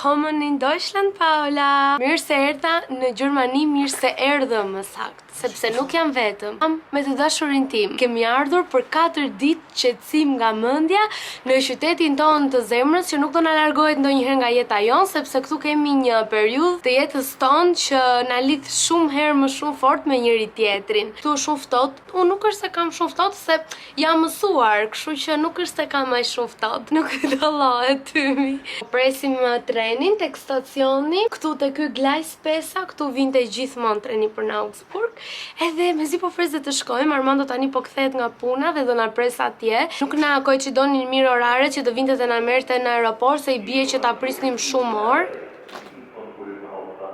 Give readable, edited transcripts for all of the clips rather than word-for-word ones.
Willkommen in Deutschland, Paola! Mirë se erdha në Gjermani, mirë se erdhëm më saktë, sepse nuk jam vetëm. Jam me të dashurin tim. Kemi ardhur për 4 ditë qetësim nga mendja në qytetin tonë të zemrës që nuk do na largohet ndonjëherë nga jeta jonë, sepse këtu kemi një periudhë të jetës tonë që na lidh shumë herë më shumë fort me njëri tjetrin. Këtu është shumë ftohtë. Unë nuk është se kam shumë ftohtë, se jam mësuar, kështu që nuk është se kam aq shumë ftohtë. Nuk dallohet tymi. Presim trenin tek stacioni, këtu te ky Gleis 5, këtu vinte gjithmonë treni për në Augsburg. Edhe mezi po fres të shkojmë, Armando tani po kthehet nga puna dhe do na pres atje. Nuk na koincidonin mirë oraret që të vinte të na merrte në aeroport, se i bie që ta prisnim shumë orë.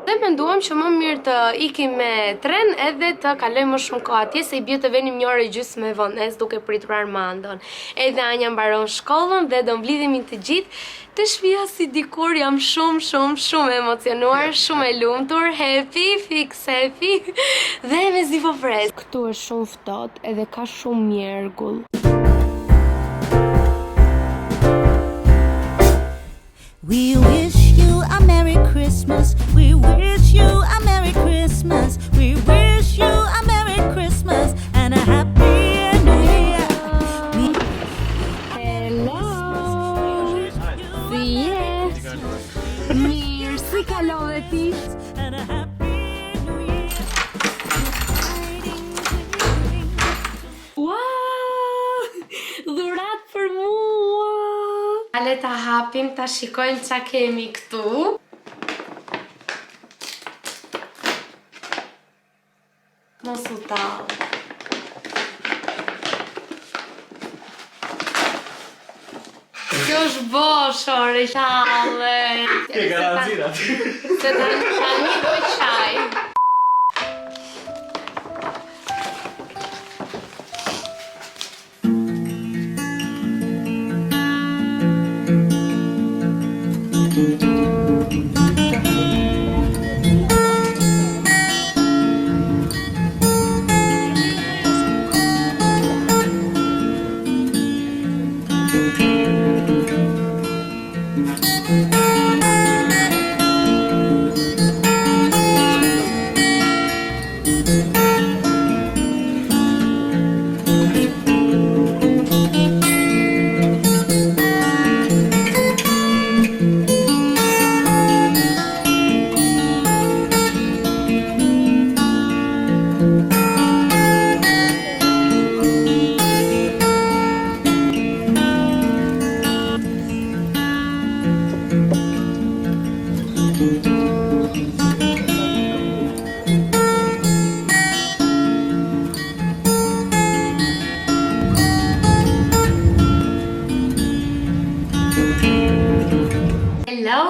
Dhe menduam që më mirë të ikim me tren edhe të kalojmë më shumë kohë atje, se i bie të venim 1 orë gjysmë me vonesë duke pritur Armandon. Edhe Anja mbaron shkollën dhe do mblidhemi të gjithë të shtëpia si dikur. Jam shumë emocionuar, shumë e lumtur, happy, fix happy dhe mezi po fres. Këtu është shumë ftohtë edhe ka shumë mjergull. We wish you a Merry Christmas. We wish you a Merry Christmas. We wish you a Merry Christmas and a Happy New Year. Hello. Si je? Mirë, si kalove ti? And a Happy New Year. Wow! Dhurat për mua! Ale ta hapim, ta shikojmë qa kemi këtu. Mos u tall. Kjo është boshore, qalle. Ke garancirat. Se tani doj qaj.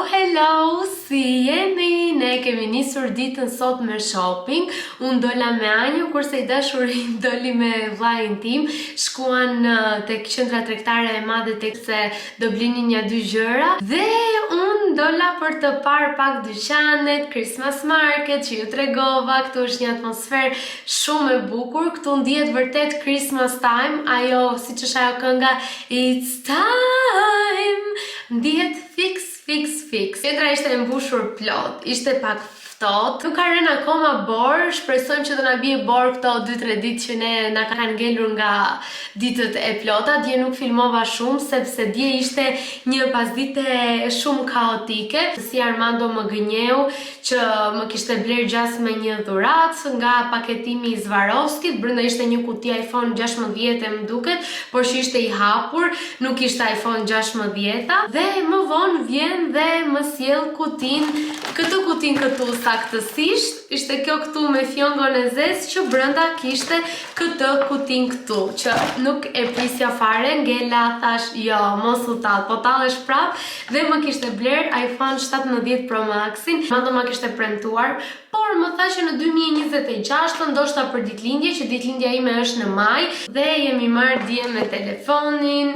Hello, si jeni? Ne kemi nisur ditën sot me shopping. Unë dola me Anjën, kurse i dashurin doli me vllajin tim. Shkuan tek qendra tregtare e madhe, tek se do blinin 1-2 gjëra. Dhe unë dola për të parë pak dyqanet, Christmas market që ju tregova. Këtu është një atmosferë shumë e bukur. Këtu ndihet vërtet Christmas time. Ajo, siç është ajo kënga It's time. Ndihet fix. Qendra ishte e mbushur plot, ishte pak ftohtë. Nuk ka rënë akoma borë, shpresojmë që do na bie borë këto 2-3 ditë që ne na kanë ngelur nga ditët e plota. Dje nuk filmova shumë, sepse dje ishte një pasdite shumë kaotike. Si Armando më gënjeu që më kishte bler gjas me një dhuratë nga paketimi i Swarovskit. Brenda ishte një kuti iPhone 16 e më duket, por që ishte i hapur, nuk ishte iPhone 16. Dhe më vonë vjen dhe më sjell këtë kutin këtu saktësisht. Ishte kjo këtu me fjongon e zezë që brenda kishte këtë kutin këtu, që nuk e prisja fare. Ngela thash, jo, mos u tall, po tallesh prap. Dhe më kishte bler iPhone 17 Pro Maxin. Mando ma kishte premtuar por më tha që në 2026 ndoshta për ditëlindje, që ditëlindja ime është në maj, dhe jemi marrë dje me telefonin,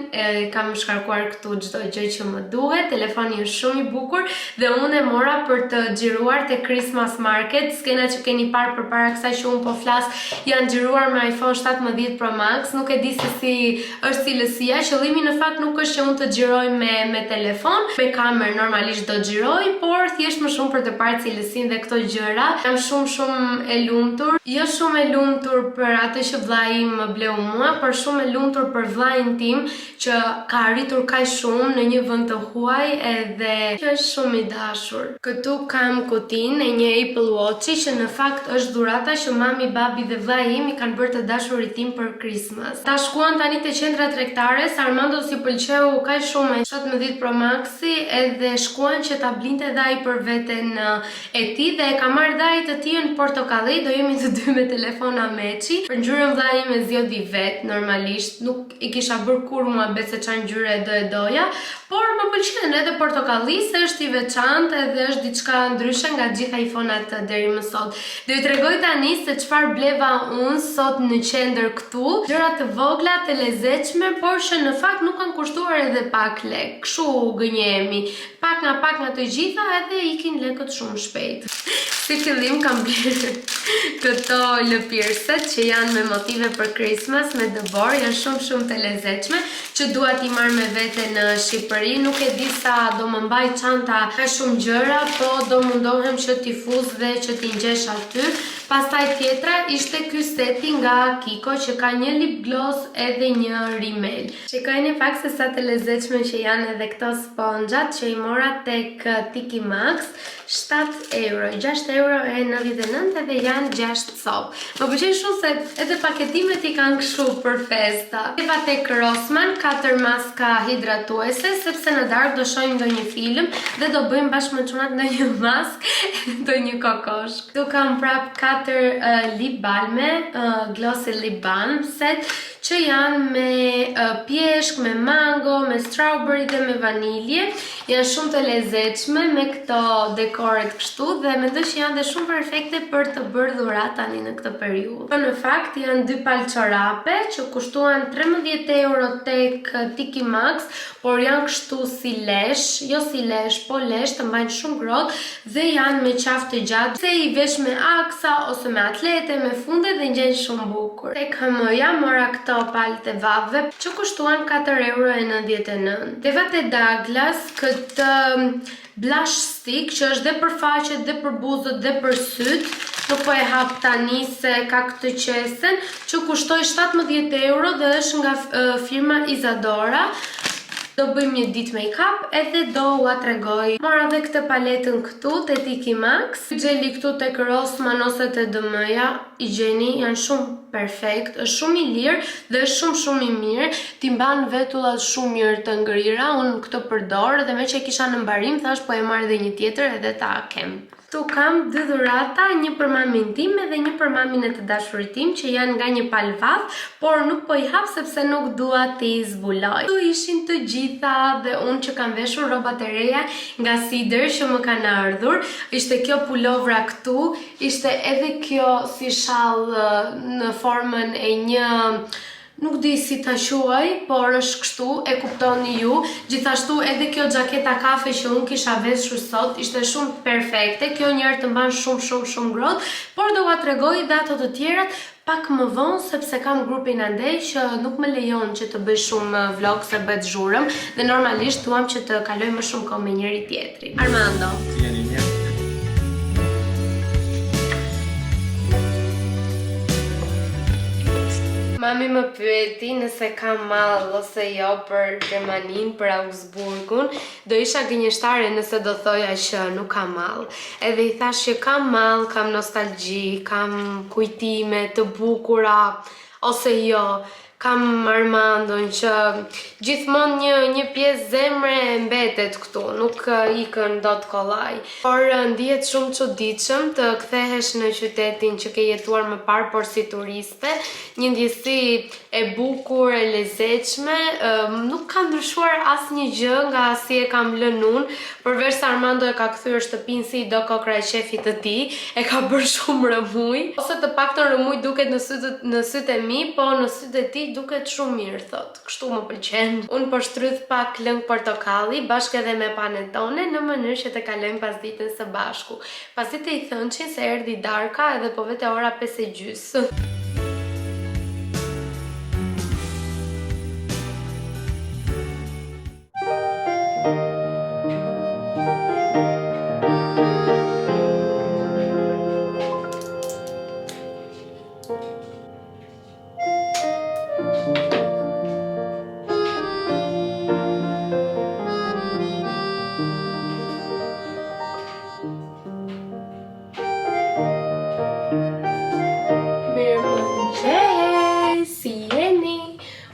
kam shkarkuar këtu çdo gjë që më duhet, telefoni është shumë i bukur dhe unë e mora për të xhiruar te Christmas Market. Skena që keni parë përpara kësaj që unë po flas, janë xhiruar me iPhone 17 Pro Max. Nuk e di se si është cilësia. Qëllimi në fakt nuk është që unë të xhiroj me telefon, me kamerë normalisht do xhiroj, por thjesht më shumë për të parë cilësinë dhe këto gjëra. Jam shumë e lumtur. Jo shumë e lumtur për atë që vllai im më bleu mua, por shumë e lumtur për vllain tim që ka arritur kaq shumë në një vend të huaj edhe që është shumë i dashur. Këtu kam kutinë e një Apple Watchi që në fakt është dhurata që mami, babi dhe vllai im i kanë bërë të dashurit tim për Christmas. Ta shkuan tani te qendra tregtare, Armando si pëlqeu kaq shumë 17 Pro Maxi edhe shkuan që ta blinte dhe ai për veten e tij dhe e ka marrë dhe ai të tijën portokalli, do jemi të dy me telefona meçi. Për ngjyrën vllai im e zgjodhi vet normalisht, nuk i kisha bërë kur mua bet se çfarë ngjyre do e doja, por më pëlqen edhe portokalli se është i veçantë edhe është diçka ndryshe nga gjitha iPhone-at deri më sot. Do ju tregoj tani se çfarë bleva unë sot në qendër këtu. Gjëra të vogla, të lezetshme, por që në fakt nuk kanë kushtuar edhe pak lek. Kështu gënjehemi. Pak nga të gjitha edhe ikin lekët shumë shpejt. Si fillim kam blerë këto lëpirëset që janë me motive për Christmas me dëbor, janë shumë të lezetshme që dua t'i marr me vete në Shqipëri. Nuk e di sa do më mbaj çanta ka shumë gjëra, po do mundohem që t'i fuz dhe që t'i ngjesh aty. Pastaj tjetra ishte ky seti nga Kiko që ka një lip gloss edhe një rimel. Shikojeni pak se sa të lezetshme që janë edhe këto sponxhat që i mora tek Tiki Max. 7 euro, 6,99 edhe janë 6 copë. Më pëlqen shumë se edhe paketimet i kanë kështu për festa. Eva tek Rossmann 4 maska hidratuese, sepse në darkë do shohim ndonjë film dhe do bëjmë bashkë me çunat ndonjë maskë, ndonjë kokoshk. Këtu kam prap 4 lip balme, glossy lip balm set që janë me pjeshk, me mango, me strawberry dhe me vanilje. Janë shumë të lezetshme me këto dekoret kështu dhe mendoj që janë dhe shumë perfekte për të bërë dhuratë tani në këtë periudhë. Po në fakt janë 2 palë çorape që kushtuan 13 euro tek Tiki Max, por janë kështu si lesh, jo si lesh, po lesh të mbajnë shumë ngrohtë dhe janë me qafë të gjatë, se i vesh me aksa ose me atlete, me funde dhe ngjen shumë bukur. Tek HM-ja mora këto palët e vavëve që kushtuan 4,99 euro. Devat e Douglas këtë blush stick që është dhe për faqet, dhe për buzët, dhe për syt. Nuk po e hap tani se ka këtë qesen që kushtoi 17 euro dhe është nga firma Isadora. Do bëjmë një ditë make-up edhe do ua tregoj. Mora dhe këtë paletën këtu te Tiki Max. Gjeli këtu tek Rossmann ose te DM-ja, i gjeni, janë shumë perfekt, është shumë i lirë dhe është shumë i mirë. Ti mban vetullat shumë mirë të ngrira. Unë këtë përdor dhe me që e kisha në mbarim, thash po e marr edhe një tjetër edhe ta kem. Tu kam 2 dhurata, një për mamin tim edhe një për mamin e të dashurit tim që janë nga një palë vath, por nuk po i hap sepse nuk dua t'i zbuloj. Tu ishin të gjitha dhe unë që kam veshur rrobat e reja nga Sider që më kanë ardhur. Ishte kjo pulovra këtu, ishte edhe kjo si shall në formën e një, nuk di si ta quaj, por është kështu, e kuptoni ju. Gjithashtu edhe kjo xhaketa kafe që unë kisha veshur sot ishte shumë perfekte. Kjo njëherë të mban shumë ngrohtë, por do ua tregoj dhe ato të tjerat pak më vonë sepse kam grupin andej që nuk më lejon që të bëj shumë vlog se bëhet zhurëm dhe normalisht duam që të kaloj më shumë kohë me njëri tjetrin. Armando. Jeni mirë? Mami më pyeti nëse kam mall ose jo për Gjermaninë, për Augsburgun. Do isha gënjeshtare nëse do thoja që nuk kam mall. Edhe i thash që kam mall, kam nostalgji, kam kujtime të bukura ose jo. kam Armandon që gjithmonë një pjesë zemre mbetet këtu, nuk ikën dot kollaj. Por ndihet shumë çuditshëm të kthehesh në qytetin që ke jetuar më parë, por si turiste, një ndjesi e bukur, e lezetshme, nuk ka ndryshuar asnjë gjë nga si e kam lënë unë, përveç se Armando e ka kthyer shtëpinë si do kokra e shefit të tij, e ka bërë shumë rëmuj, ose të paktën rëmuj duket në sytë e mi, po në sytë e tij duket shumë mirë, thot. Kështu më pëlqen. Unë po shtrydh pak lëng portokalli bashkë edhe me panetone në mënyrë që të kalojmë pasditën së bashku. Pasdite i thënçi se erdhi darka edhe po vete ora 5:30.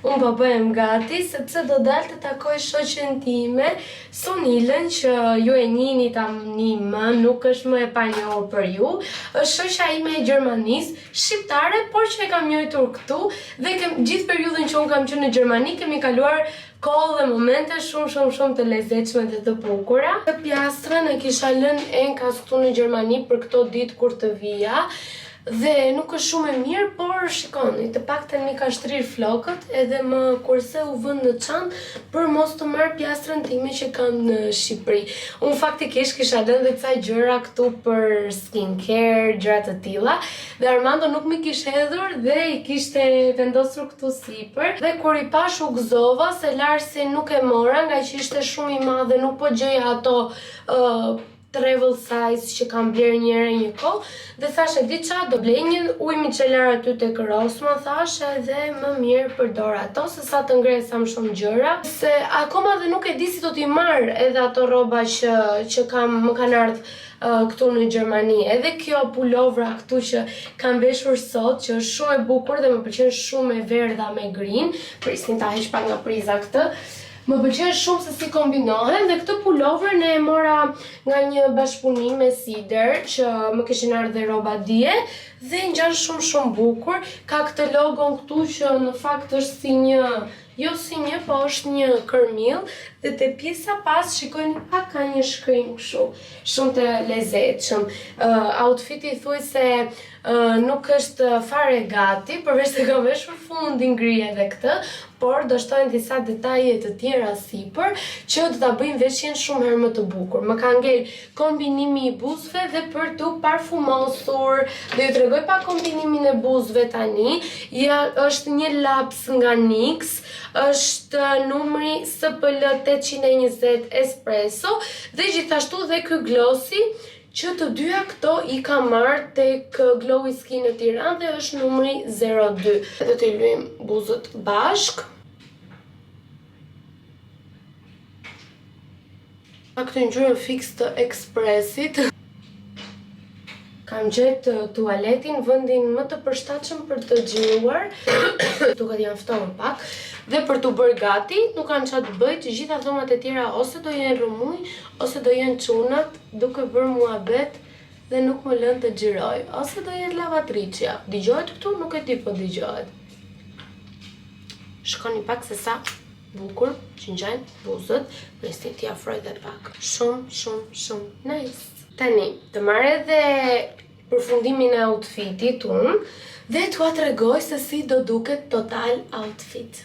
Unë po bëhem gati sepse do dalë të takoj shoqen time, Sonilën, që ju e njihni tani më, nuk është më e panjohur për ju. Është shoqja ime e Gjermanisë, shqiptare, por që e kam njohur këtu dhe gjithë periudhën që unë kam qenë në Gjermani kemi kaluar kohë dhe momente shumë të lezetshme dhe të bukura. Të pjastrën e kisha lënë enkas këtu në Gjermani për këto ditë kur të vija. Dhe nuk është shumë e mirë, por shikoni, të paktën mi ka shtrirë flokët edhe më kurse u vënë në çantë për mos të marr pjastrën time që kam në Shqipëri. Unë faktikisht kisha lënë dhe ca gjëra këtu për skincare, gjëra të tilla, dhe Armando nuk mi kishte hedhur dhe i kishte vendosur këtu sipër. Dhe kur i pash u gëzova se larsin nuk e mora nga që ishte shumë i madh dhe nuk po gjeja ato travel size që kam bler një kohë, dhe thashe di qa, do blej një ujë micelar aty tek Rossmann, thashe, dhe më mirë përdor ato se sa të ngresam shumë gjëra, se akoma dhe nuk e di si do t'i marr edhe ato rroba që më kanë ardhur këtu në Gjermani. Edhe kjo pulovra këtu që kam veshur sot, që është shumë e bukur dhe më pëlqen shumë e verdha me green, prisni ta heq pak nga priza këtë. Më pëlqen shumë se si kombinohen, dhe këtë pullover ne e mora nga një bashkëpunim me Sider që më kishin ardhur rroba dje dhe ngjan shumë bukur. Ka këtë logon këtu që në fakt është si një, po është një kërmill, dhe te pjesa pas shikojni pak ka një shkrim kështu, shumë të lezetshëm. Outfiti thuaj se nuk është fare gati, përveç se ka veshur fundin gri edhe këtë, por do shtojnë disa detaje të tjera sipër që do ta bëjnë veshjen shumë herë më të bukur. Më ka ngel kombinimi i buzëve dhe për tu parfumosur. Dhe ju tregoj pak kombinimin e buzëve tani. Ja, është një laps nga NYX, është numri SPL 820 Espresso dhe gjithashtu dhe ky glossi që të dyja këto i ka marrë tek Glowy Skin në Tiranë dhe është numri 02. Do t'i luajm buzët bashk. Pak të ngjyrën fix të Expressit. Kam gjetë tualetin, vendin më të përshtatshëm për të xhiruar, duket janë ftohur pak, dhe për t'u bërë gati, nuk kam çfarë të bëj, të gjitha dhomat e tjera ose do jenë rrëmuj, ose do jenë çunat, duke bërë muhabet dhe nuk më lën të xhiroj, ose do jetë lavatriçja. Dëgjohet këtu? Nuk e di po dëgjohet. Shikoni pak se sa bukur që ngjajnë buzët, prisni t'i afroj dhe pak. Shumë nice. Tani, të marrë edhe përfundimin e outfitit unë dhe t'ua tregoj se si do duket total outfit.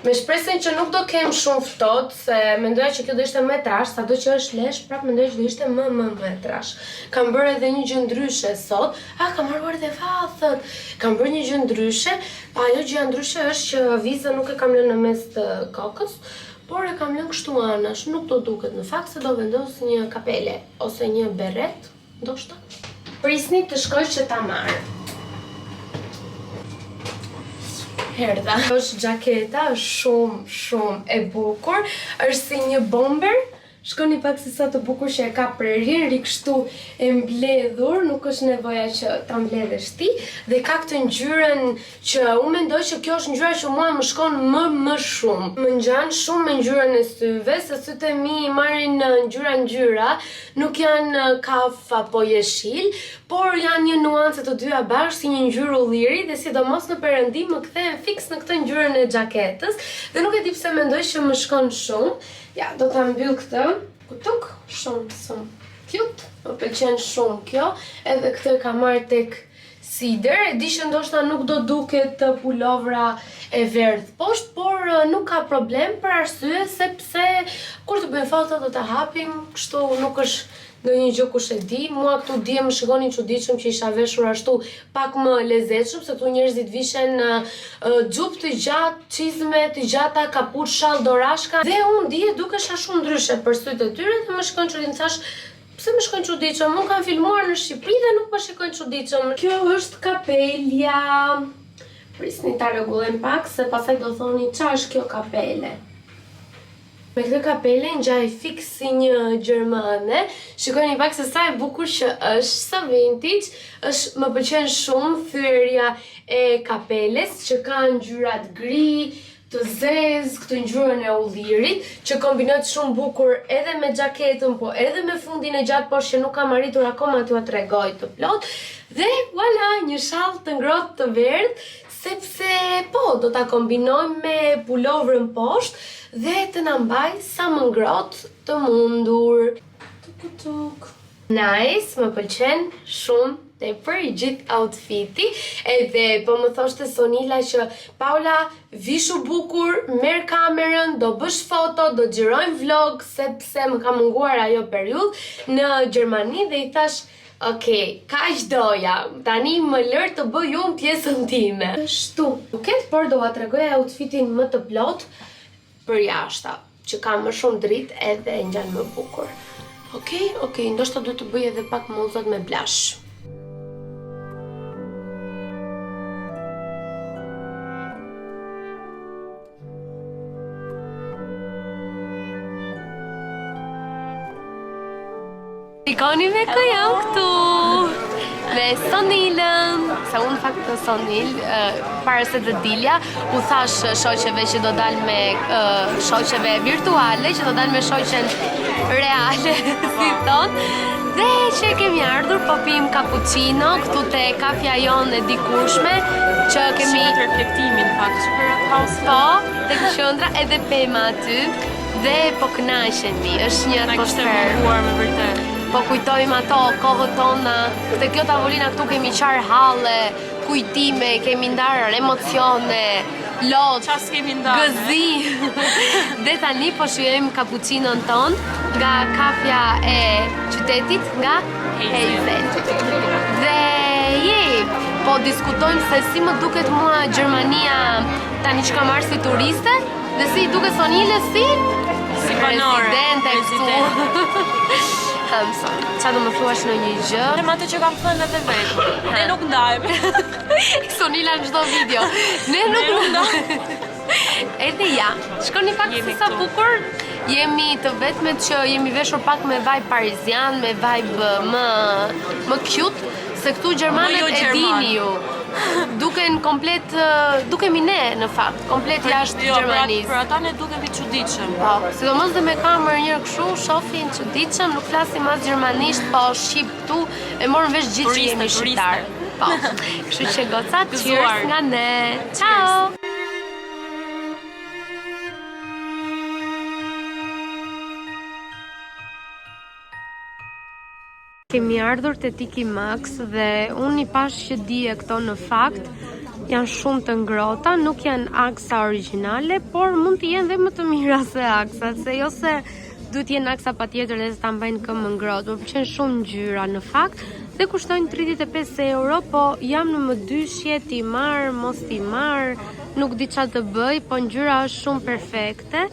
Me shpresën që nuk do kem shumë ftohtë, se mendoja që kjo do ishte më e trash, sado që është lesh, prap mendoja që do ishte më e trash. Kam bërë edhe një gjë ndryshe sot, kam harruar edhe vathët. Kam bërë një gjë ndryshe, ajo gjë ndryshe është që vizën nuk e kam lënë në mes të kokës, por e kam lënë kështu anash, nuk do duket në fakt se do vendos një kapele ose një beret, ndoshta. Prisni të shkoj që ta marr. Erdha. Është xhaketa, është shumë e bukur, është si një bomber Shkoni pak se sa të bukur që e ka prerir, kështu e mbledhur, nuk është nevoja që ta mbledhesh ti, dhe ka këtë ngjyrën që unë mendoj që kjo është ngjyra që mua më shkon më shumë. Më ngjan shumë me ngjyrën e syve, se sytë e mi marrin ngjyra, nuk janë kaf apo jeshil, por janë një nuancë të dyja bashkë si një ngjyrë ulliri, dhe sidomos në perëndim më kthehen fiks në këtë ngjyrën e xhaketës, dhe nuk e di pse mendoj që më shkon shumë. Ja, do ta mbyll këtë. Kutuk, shumë cute. Më pëlqen shumë kjo. Edhe këtë ka marrë tek Sider. E di që ndoshta nuk do duket pulovra e verdh poshtë, por nuk ka problem për arsye sepse kur të bëjmë foto do ta hapim, kështu nuk është ndonjë gjë kush e di. Mua këtu dje më shikonin çuditshëm që isha veshur ashtu pak më lezetshëm, se këtu njerëzit vishen xhup të gjatë, çizme të gjata, kapuç, shall, dorashka, dhe unë dje dukesha shumë ndryshe për sytë e tyre dhe më shkon çuditshëm, thash pse më shkojnë çuditshëm? Unë kam filmuar në Shqipëri dhe nuk më shikojnë çuditshëm. Kjo është kapelja. Prisni ta rregullojmë pak se pastaj do thoni ç'a është kjo kapele. Me këtë kapele ngjaj fiks si një gjermane. Shikoni pak se sa e bukur që është, sa vintage. Më pëlqen shumë thyerja e kapeles që ka ngjyrat gri, të zezë, këtë ngjyrën e ullirit, që kombinohet shumë bukur edhe me xhaketën, po edhe me fundin e gjatë poshtë që nuk kam arritur akoma t'ju tregoj të plot. Dhe voilà, një shall të ngrohtë të verdh, sepse po, do ta kombinojmë me pulovrën poshtë dhe të na mbaj sa më ngrohtë të mundur. Tuk. Nice, më pëlqen shumë tepër i gjithë outfiti, edhe po më thoshte Sonila që Paula, vishu bukur, merr kamerën, do bësh foto, do xhirojmë vlog, sepse më ka munguar ajo periudhë në Gjermani, dhe i thash okej, kaq doja, tani më lër të bëj unë pjesën time. Kështu, duket, por do t'ua tregoj outfitin më të plot për jashta, që ka më shumë dritë edhe e ngjan më bukur. Okej, ndoshta duhet të bëj edhe pak muzat me blash. Shikoni me kë jam këtu me Sonilën, se unë fakt të Sonil, para se të dilja, u thash shoqeve që do dal me shoqeve virtuale, që do dal me shoqen reale, si thon, dhe që kemi ardhur, po pim cappuccino këtu te kafja jonë e dikurshme, që kemi reflektimin fakt për house. Po, tek qendra edhe pema aty, dhe po kënaqemi, është një atmosferë Me vërtet. Po kujtojmë ato kohët tona, te kjo tavolina këtu kemi qarë halle, kujtime, kemi ndarë emocione, lot, Çfarë s'kemi ndarë? gëzi. Dhe tani po shijojmë cappuccinon ton nga kafja e qytetit, nga Helvet. Dhe po diskutojmë se si më duket mua Gjermania tani që kam marrë si turiste, dhe si duket Sonile si banore, residente këtu. Hamson, qa do më thuash në një gjë? Në atë që kam thënë edhe vetë. Ne nuk ndajmë. Sonila në çdo video. Ne nuk ndajmë. Edhe ja, shkoni pak se sa bukur. Jemi të vetmet që jemi veshur pak me vibe parizian, me vibe më cute, se këtu gjermanet e dini ju. Duken komplet, dukemi ne në fakt, komplet jashtë Gjermanisë. Për ata ne dukemi çuditshëm. Po, sidomos dhe me kamerë njërë kështu, shofin çuditshëm, nuk flasim as gjermanisht, po shqip tu, e morën vesh gjithë që jemi shqiptar. Po, kështu që goca, cheers nga ne. Ciao! Kemi ardhur te Tiki Max dhe unë i pash që dije këto në fakt janë shumë të ngrohta, nuk janë aksa origjinale, por mund të jenë dhe më të mira se aksa, se jo se duhet jenë aksa patjetër dhe se ta mbajnë këmbë më ngrohtë. Më pëlqen shumë ngjyra në fakt dhe kushtojnë 35 euro, po jam në mëdyshje ti marr, mos ti marr, nuk di çfarë të bëj, po ngjyra është shumë perfekte,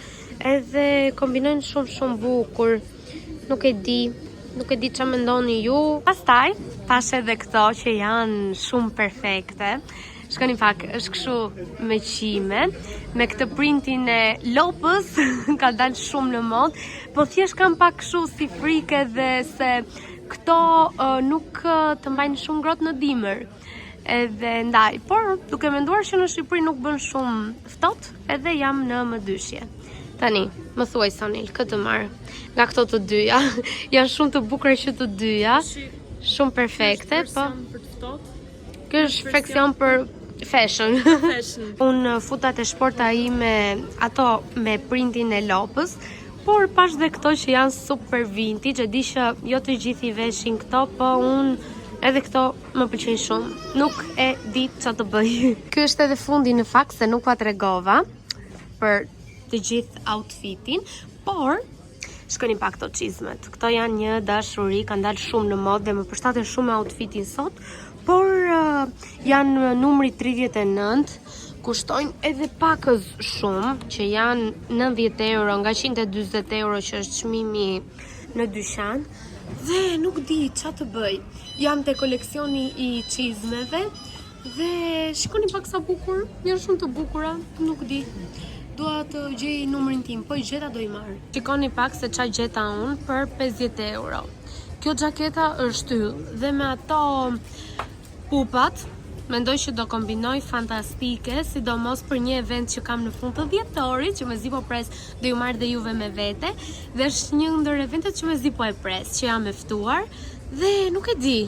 edhe kombinojnë shumë bukur. Nuk e di që mendoni ju. Pastaj, pash edhe këto që janë shumë perfekte. Shkoni pak, është kështu me qime, me këtë printin e lopës, ka dalë shumë në mod, po thjesht kam pak kështu si frikë dhe se këto nuk të mbajnë shumë ngrohtë në dimër. Edhe ndaj, por duke menduar që në Shqipëri nuk bën shumë ftohtë, edhe jam në mëdyshje. Tani, më thuaj Sonil, këtë marr nga këto të dyja. Janë shumë të bukura që të dyja, shumë perfekte, po. Ky është feksion për fashion. Unë futat e shporta ime ato me printin e lopës, por pash dhe këto që janë super vintage, e di që jo të gjithë i veshin këto, po unë edhe këto më pëlqejnë shumë. Nuk e di çfarë të bëj. Ky është edhe fundi në fakt se nuk va tregova për të gjithë outfitin, por shkoni pak këto çizmet. Këto janë një dashuri, kanë dalë shumë në modë dhe më përshtaten shumë me outfitin sot, por janë numri 39, kushtojnë edhe pakës shumë, që janë 90 euro nga 140 euro që është çmimi në dyqan, dhe nuk di çfarë të bëj. Jam te koleksioni i çizmeve dhe shikoni pak sa bukur, janë shumë të bukura, nuk di. Dua të gjej numrin tim, po i gjeta do i marr. Shikoni pak se çfarë gjeta unë për 50 euro. Kjo xhaketa është yll dhe me ato pupat mendoj që do kombinoj fantastike, sidomos për një event që kam në fund të dhjetorit, që mezi po pres do ju marr dhe juve me vete, dhe është një ndër eventet që mezi po e pres, që jam e ftuar dhe nuk e di.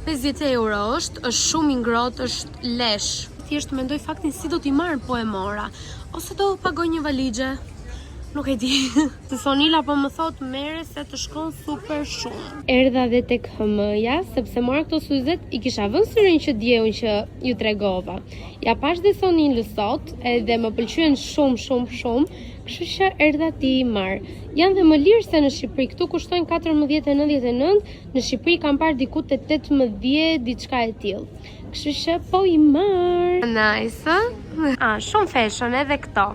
50 euro është shumë i ngrohtë, është lesh. Thjesht mendoj faktin si do t'i marr po e mora, ose do pagoj një valixhe. Nuk e di. Të Sonila po më thot mere se të shkon super shumë. Erdha dhe tek HM-ja, sepse mora këto syzet, i kisha vënë syrin që djeun që ju tregova. Ja pash dhe Sonilës sot, edhe më pëlqyen shumë, kështu që erdha ti i marr. Janë dhe më lirë se në Shqipëri, këtu kushtojnë 14,99, në Shqipëri kam parë diku te 18, diçka e tillë. Kështu që po i marr. Nice. Shumë fashion edhe këto.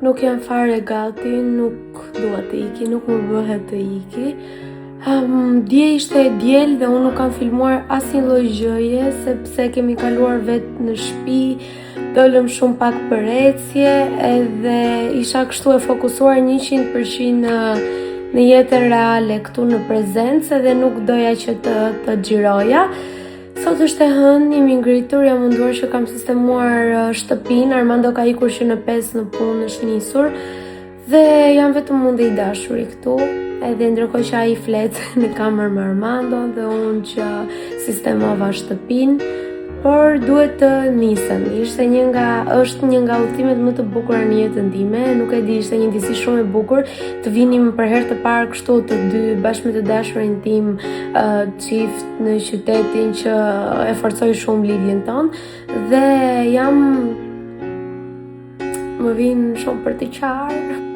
Nuk jam fare gati, nuk dua të iki, nuk më bëhet të iki. Dje ishte e diel dhe unë nuk kam filmuar asnjë lloj gjëje, sepse kemi kaluar vetë në shtëpi, dolëm shumë pak për ecje, edhe isha kështu e fokusuar 100% në jetën reale këtu në prezencë dhe nuk doja që të xhiroja. Sot është e hënë, jemi ngritur, jam munduar që kam sistemuar shtëpinë, Armando ka ikur që në 5 në punë është nisur dhe jam vetëm unë dhe i dashuri këtu, edhe ndërkohë që ai flet në kamer me Armando dhe unë që sistemova shtëpinë, por duhet të nisem. Është një nga udhëtimet më të bukura në jetën time, nuk e di, ishte një ndjesi shumë e bukur të vinim për herë të parë kështu të dy bashkë me të dashurin tim çift në qytetin që e forcoi shumë lidhjen tonë dhe më vin shumë për të qarë.